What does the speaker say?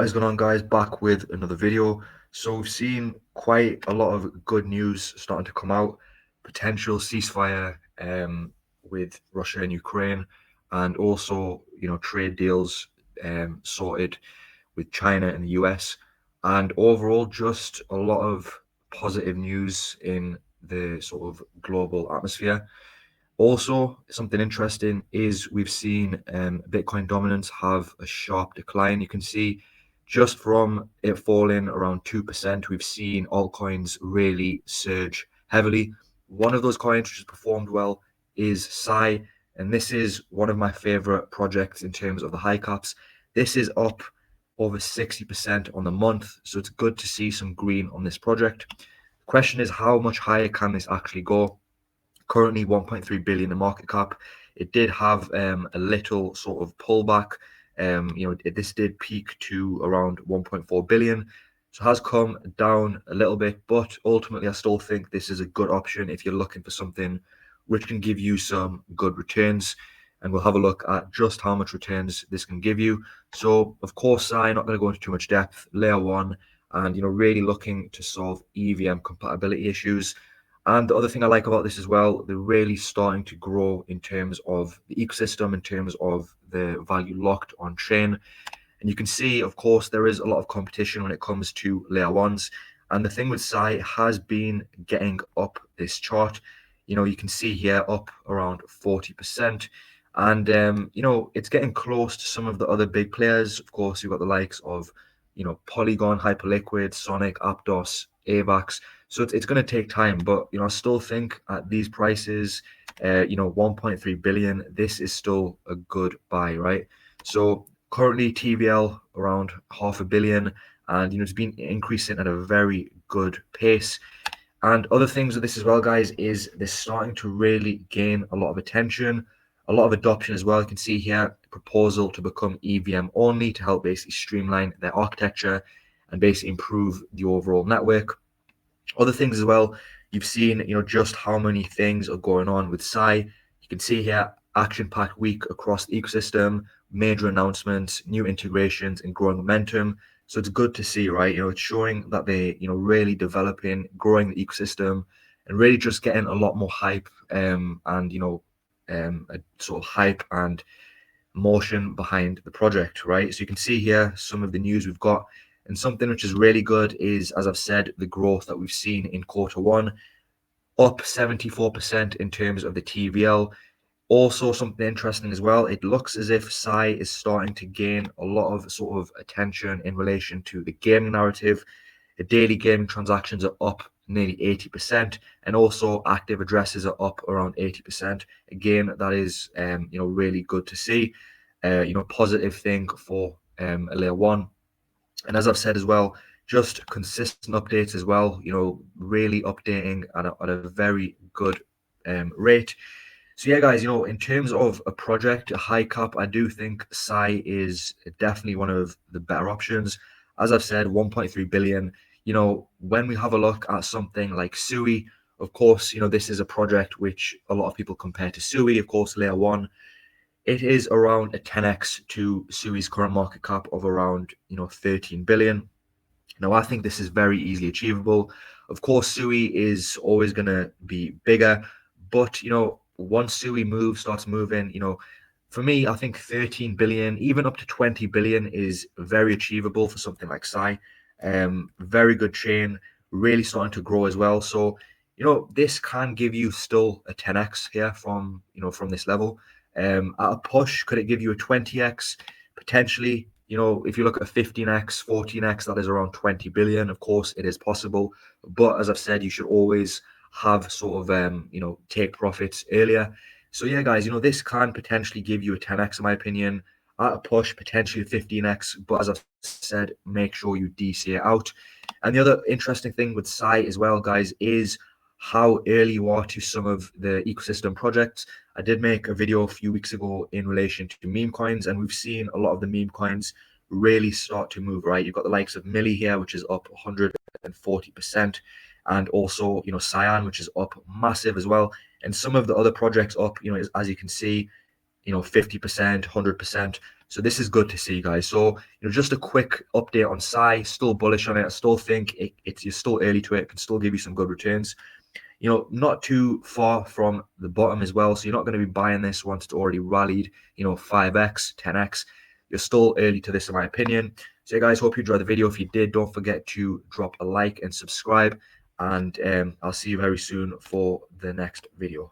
What is going on, guys? Back with another video. So we've seen quite a lot of good news starting to come out. Potential ceasefire with Russia and Ukraine, and also trade deals sorted with China and the US, and overall just a lot of positive news in the sort of global atmosphere. Also, something interesting is we've seen Bitcoin dominance have a sharp decline. You can see just from it falling around 2%, we've seen altcoins really surge heavily. One of those coins which has performed well is Sai, and this is one of my favorite projects in terms of the high caps. This is up over 60% on the month, so it's good to see some green on this project. The question is, how much higher can this actually go? Currently 1.3 billion in market cap. It did have a little sort of pullback. This did peak to around 1.4 billion. So it has come down a little bit, but ultimately I still think this is a good option if you're looking for something which can give you some good returns. And we'll have a look at just how much returns this can give you. So of course, I'm not going to go into too much depth. Layer one, and really looking to solve EVM compatibility issues. And the other thing I like about this as well, they're really starting to grow in terms of the ecosystem, in terms of the value locked on chain. And you can see, of course, there is a lot of competition when it comes to layer ones. And the thing with Sai has been getting up this chart. You can see here up around 40%. And, it's getting close to some of the other big players. Of course, you've got the likes of, Polygon, Hyperliquid, Sonic, Aptos, AVAX. So it's going to take time, but I still think at these prices, 1.3 billion, this is still a good buy, right? So currently TVL around half a billion, and it's been increasing at a very good pace. And other things with this as well, guys, is they're starting to really gain a lot of attention, a lot of adoption as well. You can see here proposal to become EVM only to help basically streamline their architecture and basically improve the overall network. Other things as well, you've seen, just how many things are going on with Sai. You can see here, action-packed week across the ecosystem, major announcements, new integrations, and growing momentum. So it's good to see, right? It's showing that they, really developing, growing the ecosystem, and really just getting a lot more hype, and a sort of hype and motion behind the project, right? So you can see here some of the news we've got. And something which is really good is, as I've said, the growth that we've seen in quarter one, up 74% in terms of the TVL. Also, something interesting as well, it looks as if Sai is starting to gain a lot of sort of attention in relation to the gaming narrative. The daily gaming transactions are up nearly 80%, and also active addresses are up around 80%. Again, that is really good to see. Positive thing for a layer one. And as I've said as well, just consistent updates as well, really updating at a very good rate. So yeah, guys, in terms of a project, a high cap, I do think Sai is definitely one of the better options. As I've said, 1.3 billion. When we have a look at something like Sui, of course, this is a project which a lot of people compare to Sui, of course, layer one. It is around a 10x to Sui's current market cap of around 13 billion. Now I think this is very easily achievable. Of course, Sui is always going to be bigger, but once Sui starts moving, for me, I think 13 billion, even up to 20 billion is very achievable for something like Sai. Very good chain, really starting to grow as well. So, this can give you still a 10x here from this level. At a push, could it give you a 20x? Potentially. If you look at a 15x, 14x, that is around 20 billion. Of course, it is possible. But as I've said, you should always have sort of, take profits earlier. So yeah, guys, this can potentially give you a 10x in my opinion. At a push, potentially a 15x. But as I've said, make sure you DC it out. And the other interesting thing with Sai as well, guys, is how early you are to some of the ecosystem projects. I did make a video a few weeks ago in relation to meme coins, and we've seen a lot of the meme coins really start to move, right? You've got the likes of Millie here, which is up 140%, and also, Cyan, which is up massive as well. And some of the other projects up, as you can see, 50%, 100%. So this is good to see, guys. So, just a quick update on Psy. Still bullish on it. I still think you're still early to it. It can still give you some good returns. Not too far from the bottom as well. So you're not going to be buying this once it's already rallied, 5x, 10x. You're still early to this, in my opinion. So, guys, hope you enjoyed the video. If you did, don't forget to drop a like and subscribe. And I'll see you very soon for the next video.